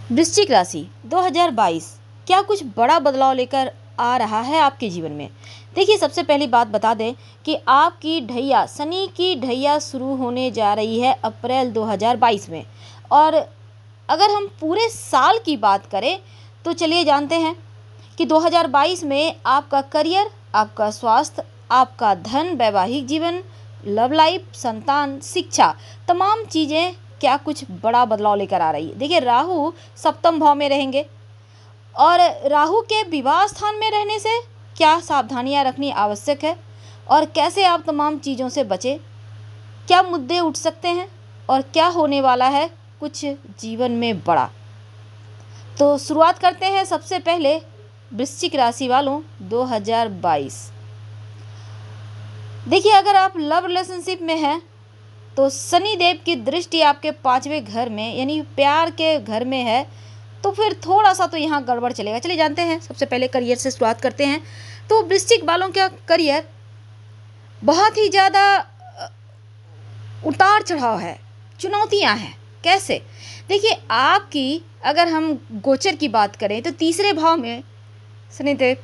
वृश्चिक राशि 2022 क्या कुछ बड़ा बदलाव लेकर आ रहा है आपके जीवन में। देखिए, सबसे पहली बात बता दें कि आपकी ढैया शनि की ढैया शुरू होने जा रही है अप्रैल 2022 में। और अगर हम पूरे साल की बात करें तो चलिए जानते हैं कि 2022 में आपका करियर, आपका स्वास्थ्य, आपका धन, वैवाहिक जीवन, लव लाइफ, संतान, शिक्षा, तमाम चीज़ें क्या कुछ बड़ा बदलाव लेकर आ रही है। देखिए, राहु सप्तम भाव में रहेंगे और राहु के विवाह स्थान में रहने से क्या सावधानियां रखनी आवश्यक है और कैसे आप तमाम चीज़ों से बचें, क्या मुद्दे उठ सकते हैं और क्या होने वाला है कुछ जीवन में बड़ा। तो शुरुआत करते हैं सबसे पहले वृश्चिक राशि वालों 2022। देखिए, अगर आप लव रिलेशनशिप में हैं तो शनि देव की दृष्टि आपके 5वें घर में यानी प्यार के घर में है, तो फिर थोड़ा सा तो यहाँ गड़बड़ चलेगा। चलिए जानते हैं, सबसे पहले करियर से शुरुआत करते हैं। तो वृश्चिक वालों का करियर बहुत ही ज़्यादा उतार चढ़ाव है, चुनौतियाँ हैं। कैसे? देखिए, आपकी अगर हम गोचर की बात करें तो तीसरे भाव में शनिदेव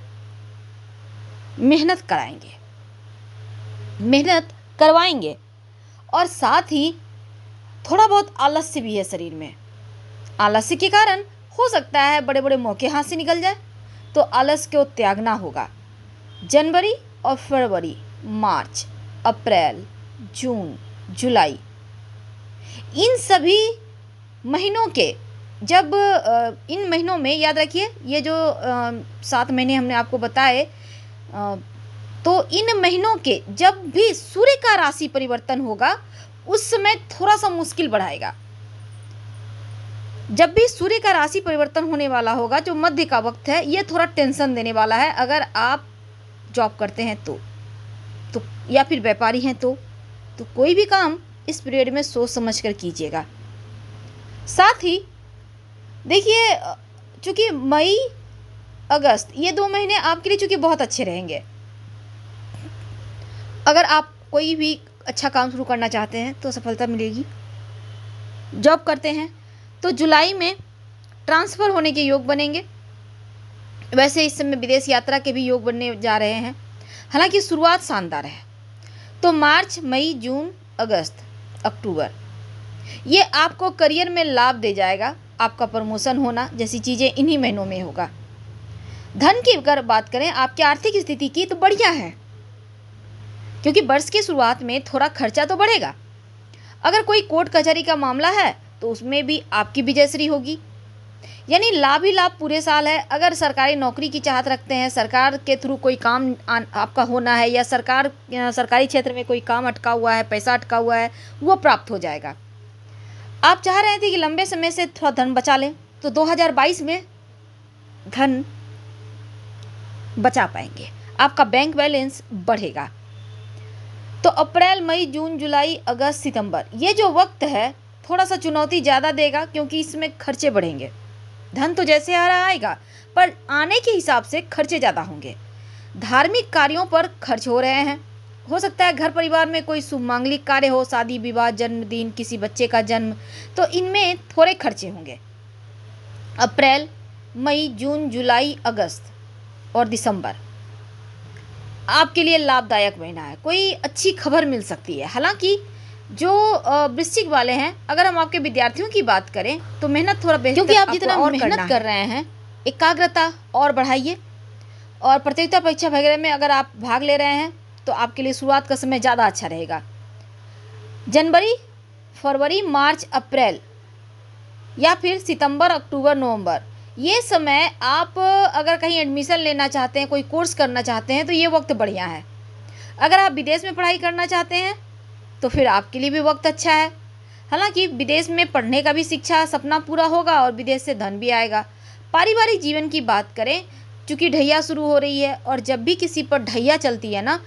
मेहनत कराएंगे, मेहनत करवाएंगे और साथ ही थोड़ा बहुत आलस्य भी है शरीर में। आलस्य के कारण हो सकता है बड़े बड़े मौके हाथ से निकल जाए, तो आलस्य को त्यागना होगा। जनवरी और फरवरी, मार्च, अप्रैल, जून, जुलाई, इन सभी महीनों के जब इन महीनों में याद रखिए, ये जो 7 महीने हमने आपको बताए, तो इन महीनों के जब भी सूर्य का राशि परिवर्तन होगा उस समय थोड़ा सा मुश्किल बढ़ाएगा। जब भी सूर्य का राशि परिवर्तन होने वाला होगा, जो मध्य का वक्त है, ये थोड़ा टेंशन देने वाला है। अगर आप जॉब करते हैं तो या फिर व्यापारी हैं तो कोई भी काम इस पीरियड में सोच समझ कर कीजिएगा। साथ ही देखिए, चूँकि मई अगस्त ये 2 महीने आपके लिए चूँकि बहुत अच्छे रहेंगे। अगर आप कोई भी अच्छा काम शुरू करना चाहते हैं तो सफलता मिलेगी। जॉब करते हैं तो जुलाई में ट्रांसफ़र होने के योग बनेंगे। वैसे इस समय विदेश यात्रा के भी योग बनने जा रहे हैं। हालांकि शुरुआत शानदार है। तो मार्च, मई, जून, अगस्त, अक्टूबर ये आपको करियर में लाभ दे जाएगा। आपका प्रमोशन होना जैसी चीज़ें इन्हीं महीनों में होगा। धन की अगर बात करें आपकी आर्थिक स्थिति की तो बढ़िया है, क्योंकि वर्ष की शुरुआत में थोड़ा खर्चा तो बढ़ेगा। अगर कोई कोर्ट कचहरी का मामला है तो उसमें भी आपकी विजयश्री होगी, यानी लाभ ही लाभ पूरे साल है। अगर सरकारी नौकरी की चाहत रखते हैं, सरकार के थ्रू कोई काम आपका होना है या सरकारी क्षेत्र में कोई काम अटका हुआ है, पैसा अटका हुआ है, वो प्राप्त हो जाएगा। आप चाह रहे थे कि लंबे समय से थोड़ा धन बचा लें, तो 2022 में धन बचा पाएंगे, आपका बैंक बैलेंस बढ़ेगा। तो अप्रैल, मई, जून, जुलाई, अगस्त, सितंबर ये जो वक्त है थोड़ा सा चुनौती ज़्यादा देगा, क्योंकि इसमें खर्चे बढ़ेंगे। धन तो जैसे आ रहा आएगा, पर आने के हिसाब से खर्चे ज़्यादा होंगे। धार्मिक कार्यों पर खर्च हो रहे हैं। हो सकता है घर परिवार में कोई शुभ मांगलिक कार्य हो, शादी विवाह, जन्मदिन, किसी बच्चे का जन्म, तो इनमें थोड़े खर्चे होंगे। अप्रैल, मई, जून, जुलाई, अगस्त और दिसंबर आपके लिए लाभदायक महीना है। कोई अच्छी खबर मिल सकती है। हालांकि जो वृश्चिक वाले हैं, अगर हम आपके विद्यार्थियों की बात करें तो मेहनत थोड़ा बेहतर, क्योंकि आप जितना और मेहनत कर रहे हैं, एकाग्रता और बढ़ाइए। और प्रतियोगिता परीक्षा वगैरह में अगर आप भाग ले रहे हैं तो आपके लिए शुरुआत का समय ज़्यादा अच्छा रहेगा। जनवरी, फरवरी, मार्च, अप्रैल या फिर सितंबर, अक्टूबर, नवंबर, ये समय आप अगर कहीं एडमिशन लेना चाहते हैं, कोई कोर्स करना चाहते हैं तो ये वक्त बढ़िया है। अगर आप विदेश में पढ़ाई करना चाहते हैं तो फिर आपके लिए भी वक्त अच्छा है। हालांकि विदेश में पढ़ने का भी शिक्षा सपना पूरा होगा और विदेश से धन भी आएगा। पारिवारिक जीवन की बात करें, चूँकि ढैया शुरू हो रही है और जब भी किसी पर ढैया चलती है ना,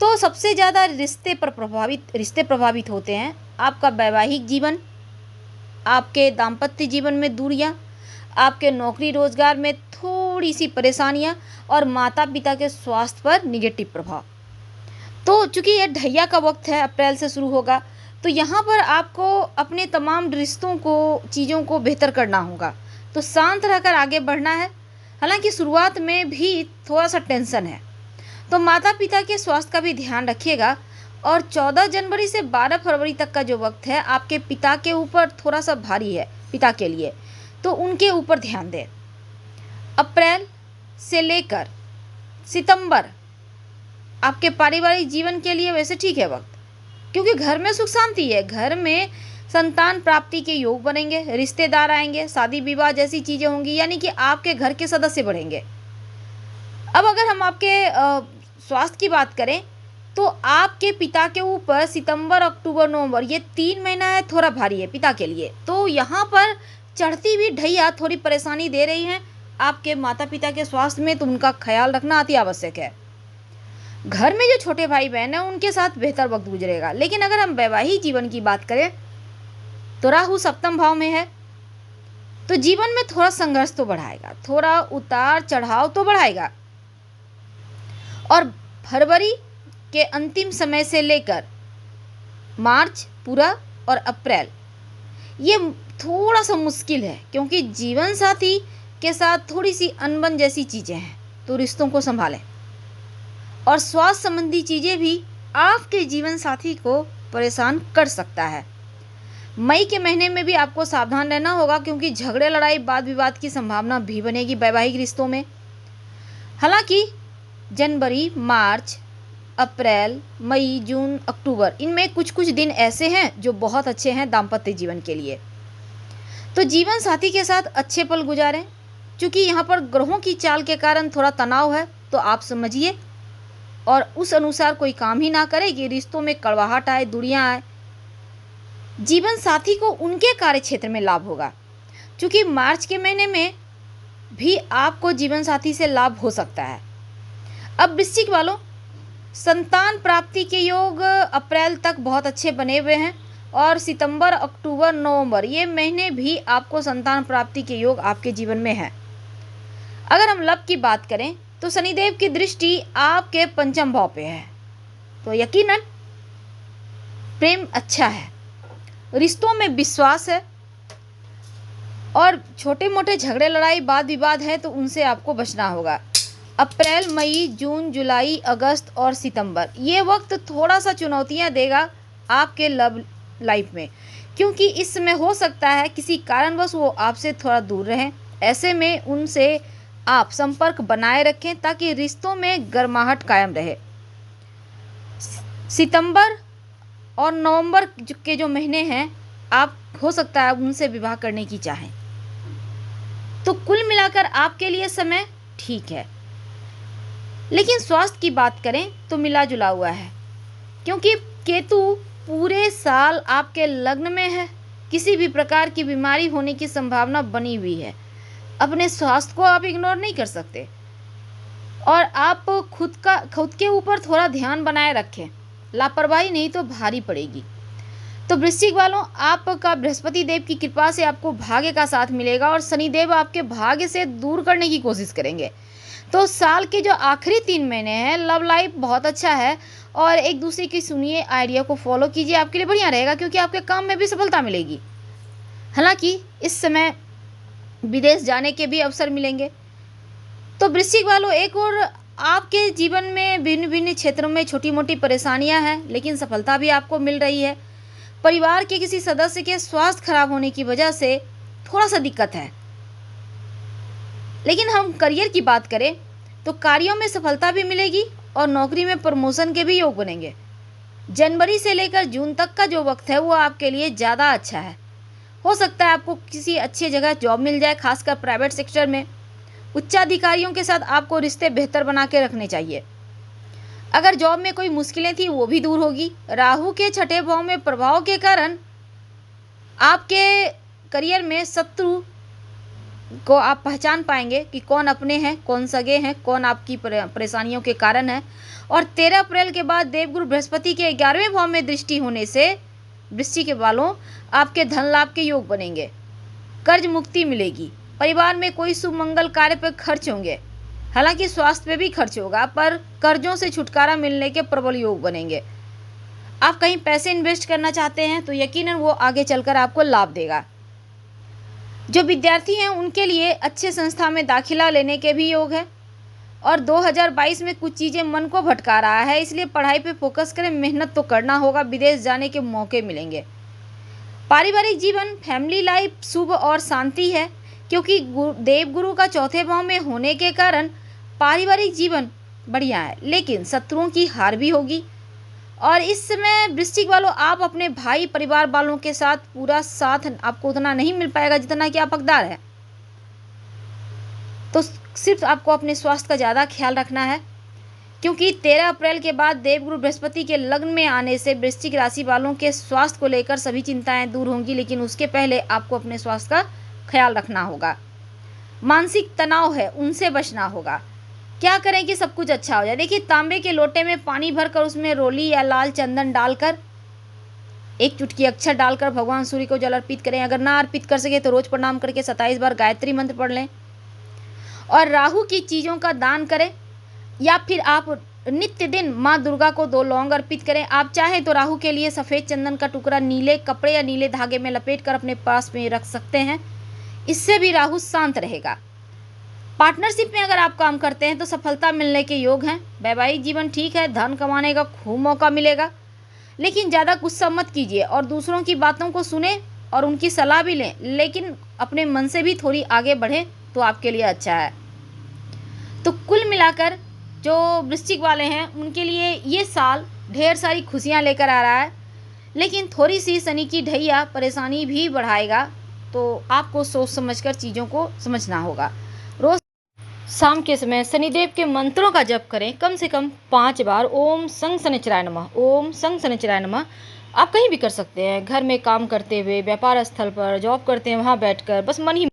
तो सबसे ज़्यादा रिश्ते प्रभावित होते हैं। आपका वैवाहिक जीवन, आपके दाम्पत्य जीवन में दूरियां, आपके नौकरी रोजगार में थोड़ी सी परेशानियां और माता पिता के स्वास्थ्य पर निगेटिव प्रभाव। तो चूँकि यह ढैया का वक्त है, अप्रैल से शुरू होगा, तो यहाँ पर आपको अपने तमाम रिश्तों को, चीज़ों को बेहतर करना होगा। तो शांत रहकर आगे बढ़ना है। हालांकि शुरुआत में भी थोड़ा सा टेंशन है, तो माता पिता के स्वास्थ्य का भी ध्यान रखिएगा। और 14 जनवरी से 12 फरवरी तक का जो वक्त है आपके पिता के ऊपर थोड़ा सा भारी है, पिता के लिए, तो उनके ऊपर ध्यान दें। अप्रैल से लेकर सितंबर आपके पारिवारिक जीवन के लिए वैसे ठीक है वक्त, क्योंकि घर में सुख शांति है, घर में संतान प्राप्ति के योग बनेंगे, रिश्तेदार आएंगे, शादी विवाह जैसी चीज़ें होंगी, यानी कि आपके घर के सदस्य बढ़ेंगे। अब अगर हम आपके स्वास्थ्य की बात करें तो आपके पिता के ऊपर सितंबर, अक्टूबर, नवंबर ये 3 महीना है थोड़ा भारी है पिता के लिए। तो यहाँ पर चढ़ती हुई ढैया थोड़ी परेशानी दे रही हैं आपके माता पिता के स्वास्थ्य में, तो उनका ख्याल रखना अति आवश्यक है। घर में जो छोटे भाई बहन हैं उनके साथ बेहतर वक्त गुजरेगा। लेकिन अगर हम वैवाहिक जीवन की बात करें तो राहु सप्तम भाव में है, तो जीवन में थोड़ा संघर्ष तो बढ़ाएगा, थोड़ा उतार चढ़ाव तो बढ़ाएगा। और फरवरी के अंतिम समय से लेकर मार्च पूरा और अप्रैल ये थोड़ा सा मुश्किल है, क्योंकि जीवन साथी के साथ थोड़ी सी अनबन जैसी चीज़ें हैं, तो रिश्तों को संभालें। और स्वास्थ्य संबंधी चीज़ें भी आपके जीवन साथी को परेशान कर सकता है। मई के महीने में भी आपको सावधान रहना होगा, क्योंकि झगड़े, लड़ाई, वाद विवाद की संभावना भी बनेगी वैवाहिक रिश्तों में। हालांकि जनवरी, मार्च, अप्रैल, मई, जून, अक्टूबर, इनमें कुछ कुछ दिन ऐसे हैं जो बहुत अच्छे हैं दाम्पत्य जीवन के लिए। तो जीवन साथी के साथ अच्छे पल गुजारें। क्योंकि यहाँ पर ग्रहों की चाल के कारण थोड़ा तनाव है, तो आप समझिए और उस अनुसार कोई काम ही ना करे कि रिश्तों में कड़वाहट आए, दूरियां आए। जीवन साथी को उनके कार्य क्षेत्र में लाभ होगा, क्योंकि मार्च के महीने में भी आपको जीवन साथी से लाभ हो सकता है। अब वृश्चिक वालों, संतान प्राप्ति के योग अप्रैल तक बहुत अच्छे बने हुए हैं, और सितंबर, अक्टूबर, नवंबर ये महीने भी आपको संतान प्राप्ति के योग आपके जीवन में है। अगर हम लव की बात करें तो शनिदेव की दृष्टि आपके पंचम भाव पे है, तो यकीनन प्रेम अच्छा है, रिश्तों में विश्वास है, और छोटे मोटे झगड़े, लड़ाई, वाद विवाद है तो उनसे आपको बचना होगा। अप्रैल, मई, जून, जुलाई, अगस्त और सितंबर ये वक्त थोड़ा सा चुनौतियां देगा आपके लव लाइफ में, क्योंकि इस समय हो सकता है किसी कारणवश वो आपसे थोड़ा दूर रहें। ऐसे में उनसे आप संपर्क बनाए रखें ताकि रिश्तों में गर्माहट कायम रहे। सितंबर और नवंबर के जो महीने हैं आप हो सकता है उनसे विवाह करने की चाहें। तो कुल मिलाकर आपके लिए समय ठीक है। लेकिन स्वास्थ्य की बात करें तो मिला जुला हुआ है, क्योंकि केतु पूरे साल आपके लग्न में है। किसी भी प्रकार की बीमारी होने की संभावना बनी हुई है। अपने स्वास्थ्य को आप इग्नोर नहीं कर सकते, और आप खुद के ऊपर थोड़ा ध्यान बनाए रखें, लापरवाही नहीं तो भारी पड़ेगी। तो वृश्चिक वालों, आपका बृहस्पति देव की कृपा से आपको भाग्य का साथ मिलेगा, और शनिदेव आपके भाग्य से दूर करने की कोशिश करेंगे। तो साल के जो आखिरी 3 महीने हैं लव लाइफ बहुत अच्छा है, और एक दूसरे की सुनिए, आइडिया को फॉलो कीजिए, आपके लिए बढ़िया रहेगा, क्योंकि आपके काम में भी सफलता मिलेगी। हालांकि इस समय विदेश जाने के भी अवसर मिलेंगे। तो वृश्चिक वालों, एक और आपके जीवन में भिन्न भिन्न क्षेत्रों में छोटी मोटी परेशानियां हैं, लेकिन सफलता भी आपको मिल रही है। परिवार के किसी सदस्य के स्वास्थ्य खराब होने की वजह से थोड़ा सा दिक्कत है। लेकिन हम करियर की बात करें तो कार्यों में सफलता भी मिलेगी, और नौकरी में प्रमोशन के भी योग बनेंगे। जनवरी से लेकर जून तक का जो वक्त है वो आपके लिए ज़्यादा अच्छा है। हो सकता है आपको किसी अच्छी जगह जॉब मिल जाए, खासकर प्राइवेट सेक्टर में। उच्चाधिकारियों के साथ आपको रिश्ते बेहतर बना के रखने चाहिए। अगर जॉब में कोई मुश्किलें थी वो भी दूर होगी। राहु के छठे भाव में प्रभाव के कारण आपके करियर में शत्रु को आप पहचान पाएंगे कि कौन अपने हैं, कौन सगे हैं, कौन आपकी परेशानियों के कारण है। और 13 अप्रैल के बाद देवगुरु बृहस्पति के 11वें भाव में दृष्टि होने से वृश्चिक वालों आपके धन लाभ के योग बनेंगे, कर्ज मुक्ति मिलेगी, परिवार में कोई शुभ मंगल कार्य पर खर्च होंगे। हालांकि स्वास्थ्य पे भी खर्च होगा, पर कर्जों से छुटकारा मिलने के प्रबल योग बनेंगे। आप कहीं पैसे इन्वेस्ट करना चाहते हैं तो यकीनन वो आगे चलकर आपको लाभ देगा। जो विद्यार्थी हैं उनके लिए अच्छे संस्था में दाखिला लेने के भी योग है। और 2022 में कुछ चीज़ें मन को भटका रहा है, इसलिए पढ़ाई पे फोकस करें, मेहनत तो करना होगा, विदेश जाने के मौके मिलेंगे। पारिवारिक जीवन, फैमिली लाइफ शुभ और शांति है, क्योंकि देवगुरु का चौथे भाव में होने के कारण पारिवारिक जीवन बढ़िया है, लेकिन शत्रुओं की हार भी होगी। और इस समय वृश्चिक वालों, आप अपने भाई परिवार वालों के साथ पूरा साथ आपको उतना नहीं मिल पाएगा जितना कि आप हकदार हैं। तो सिर्फ आपको अपने स्वास्थ्य का ज़्यादा ख्याल रखना है, क्योंकि 13 अप्रैल के बाद देवगुरु बृहस्पति के लग्न में आने से वृश्चिक राशि वालों के स्वास्थ्य को लेकर सभी चिंताएं दूर होंगी, लेकिन उसके पहले आपको अपने स्वास्थ्य का ख्याल रखना होगा। मानसिक तनाव है, उनसे बचना होगा। क्या करें कि सब कुछ अच्छा हो जाए? देखिए, तांबे के लोटे में पानी भरकर उसमें रोली या लाल चंदन डालकर, एक चुटकी अक्षर डालकर भगवान सूर्य को जल अर्पित करें। अगर ना अर्पित कर सके तो रोज प्रणाम करके 27 बार गायत्री मंत्र पढ़ लें। और राहु की चीज़ों का दान करें, या फिर आप नित्य दिन माँ दुर्गा को 2 लौंग अर्पित करें। आप चाहें तो राहु के लिए सफ़ेद चंदन का टुकड़ा नीले कपड़े या नीले धागे में लपेट कर अपने पास में रख सकते हैं, इससे भी राहु शांत रहेगा। पार्टनरशिप में अगर आप काम करते हैं तो सफलता मिलने के योग हैं। वैवाहिक जीवन ठीक है, धन कमाने का खूब मौका मिलेगा, लेकिन ज़्यादा गुस्सा मत कीजिए और दूसरों की बातों को सुने और उनकी सलाह भी लें, लेकिन अपने मन से भी थोड़ी आगे बढ़ें तो आपके लिए अच्छा है। तो कुल मिलाकर जो वृश्चिक वाले हैं उनके लिए ये साल ढेर सारी खुशियां लेकर आ रहा है, लेकिन थोड़ी सी शनि की ढैया परेशानी भी बढ़ाएगा, तो आपको सोच समझकर चीज़ों को समझना होगा। रोज शाम के समय शनिदेव के मंत्रों का जप करें, कम से कम 5 बार। ओम संग शनिचराय नमः, ओम संग शनिचराय नमः। आप कहीं भी कर सकते हैं, घर में काम करते हुए, व्यापार स्थल पर, जॉब करते हैं वहाँ बैठकर, बस मन ही